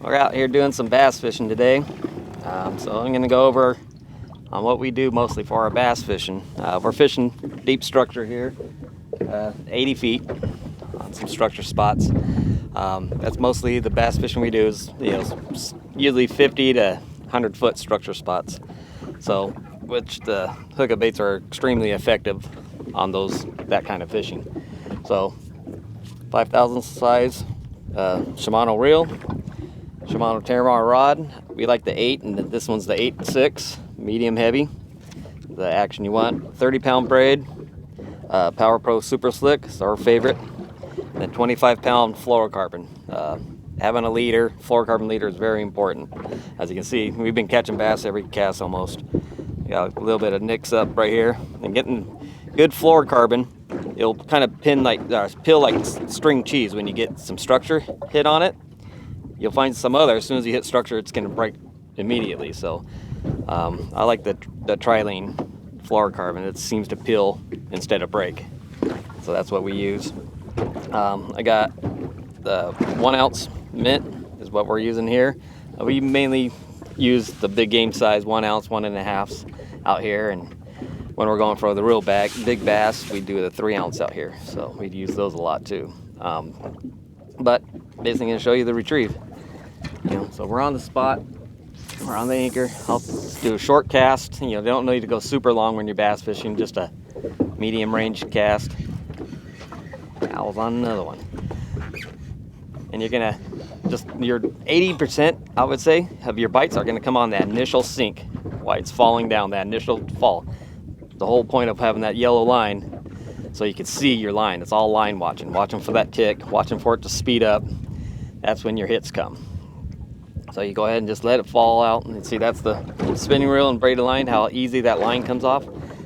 We're out here doing some bass fishing today. So I'm going to go over on what we do mostly for our bass fishing. We're fishing deep structure here, 80 feet on some structure spots. That's mostly the bass fishing we do is, usually 50 to 100 foot structure spots. So, which the hookup baits are extremely effective on that kind of fishing. So, 5,000 size Shimano reel, Shimano Terramar rod. We like the 8, and this one's the 8.6, medium heavy. The action you want. 30-pound braid, Power Pro Super Slick is our favorite. And a 25-pound fluorocarbon. Having a leader, fluorocarbon leader, is very important. As you can see, we've been catching bass every cast almost. Got a little bit of nicks up right here, and getting good fluorocarbon, it'll kind of peel like string cheese when you get some structure hit on it. You'll find some other, as soon as you hit structure, it's going to break immediately. So I like the trilene fluorocarbon. It seems to peel instead of break. So that's what we use. I got the 1 ounce mint is what we're using here. We mainly use the big game size 1 ounce, 1.5 out here, and when we're going for the real big bass, we do the 3 ounce out here. So we'd use those a lot too. But basically going to show you the retrieve. So we're on the spot, we're on the anchor. I'll do a short cast. They don't need to go super long when you're bass fishing, just a medium range cast. Owl's on another one. And you're gonna your 80%, I would say, of your bites are gonna come on that initial sink while it's falling down, that initial fall. The whole point of having that yellow line, so you can see your line. It's all line watching for that tick, watching for it to speed up. That's when your hits come. So you go ahead and just let it fall out, and see that's the spinning reel and braided line, how easy that line comes off.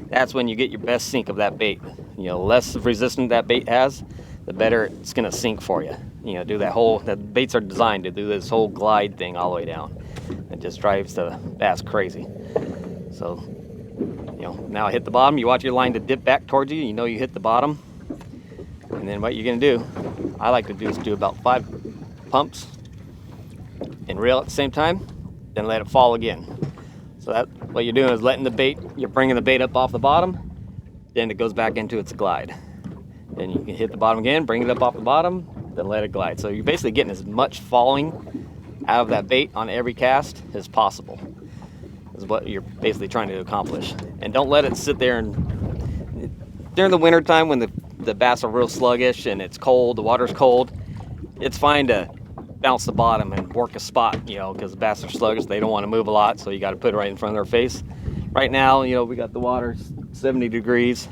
That's when you get your best sink of that bait. Less resistance that bait has, the better it's gonna sink for you. The baits are designed to do this whole glide thing all the way down. It just drives the bass crazy. So, now I hit the bottom, you watch your line to dip back towards you, you hit the bottom. And then what you're gonna do, I like to do is do about 5 pumps and reel at the same time, then let it fall again. So that what you're doing is you're bringing the bait up off the bottom, then it goes back into its glide. Then you can hit the bottom again, bring it up off the bottom, then let it glide. So you're basically getting as much falling out of that bait on every cast as possible, is what you're basically trying to accomplish. And don't let it sit there. And during the winter time when the bass are real sluggish and it's cold, the water's cold, it's fine to bounce the bottom and work a spot, because the bass are sluggish, they don't want to move a lot, so you got to put it right in front of their face. Right now, we got the water 70 degrees.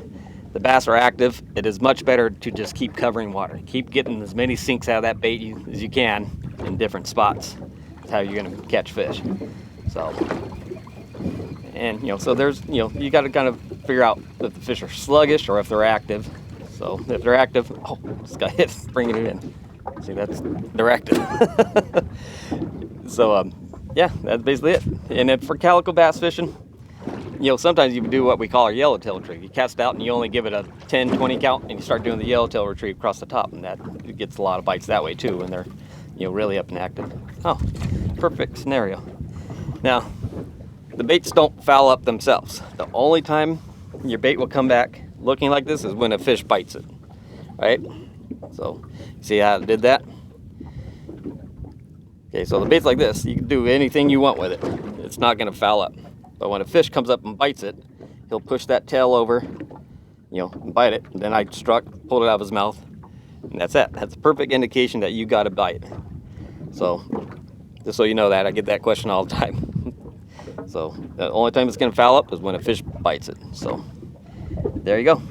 The bass are active. It is much better to just keep covering water. Keep getting as many sinks out of that bait as you can in different spots. That's how you're going to catch fish. So, and so there's, you got to kind of figure out if the fish are sluggish or if they're active. So if they're active, this guy hits, bringing it in. See, they're active. So, yeah, that's basically it. And then for calico bass fishing, sometimes you do what we call our yellowtail retrieve. You cast out and you only give it a 10, 20 count, and you start doing the yellowtail retrieve across the top, and that gets a lot of bites that way too when they're, really up and active. Oh, perfect scenario. Now, the baits don't foul up themselves. The only time your bait will come back looking like this is when a fish bites it, right? So, see how I did that? Okay, so the bait's like this. You can do anything you want with it. It's not going to foul up. But when a fish comes up and bites it, he'll push that tail over, and bite it. And then I pulled it out of his mouth, and that's it. That's a perfect indication that you got a bite. So, just so you know that, I get that question all the time. So, the only time it's going to foul up is when a fish bites it. So, there you go.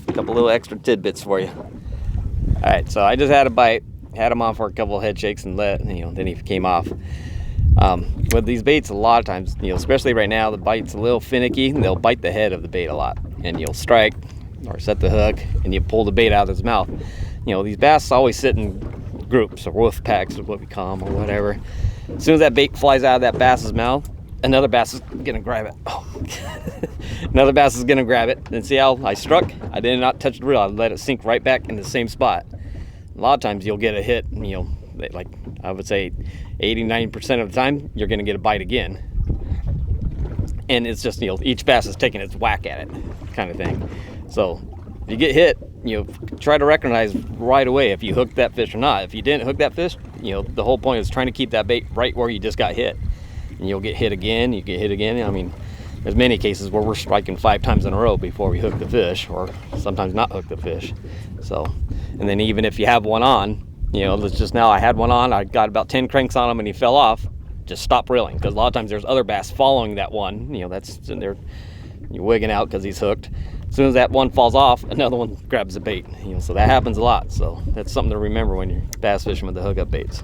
A couple little extra tidbits for you. All right, so I just had a bite, had him on for a couple of head shakes, and then he came off. With these baits, a lot of times, especially right now, the bite's a little finicky, and they'll bite the head of the bait a lot. And you'll strike or set the hook, and you pull the bait out of his mouth. These bass always sit in groups, or wolf packs is what we call them, or whatever. As soon as that bait flies out of that bass's mouth, another bass is gonna grab it. Another bass is gonna grab it. And see how I struck? I did not touch the reel. I let it sink right back in the same spot. A lot of times you'll get a hit, and like I would say 80-90% of the time you're going to get a bite again. And it's just, you know, each bass is taking its whack at it kind of thing. So if you get hit, you know, try to recognize right away if you hooked that fish or not. If you didn't hook that fish, you know, the whole point is trying to keep that bait right where you just got hit. And you'll get hit again, you get hit again. I mean, there's many cases where we're striking 5 times in a row before we hook the fish, or sometimes not hook the fish. So, and then even if you have one on, you know, let's just now I had one on, I got about 10 cranks on him and he fell off, just stop reeling, because a lot of times there's other bass following that one, you know, that's in there, you're wigging out because he's hooked. As soon as that one falls off, another one grabs the bait, you know, so that happens a lot. So that's something to remember when you're bass fishing with the hookup baits.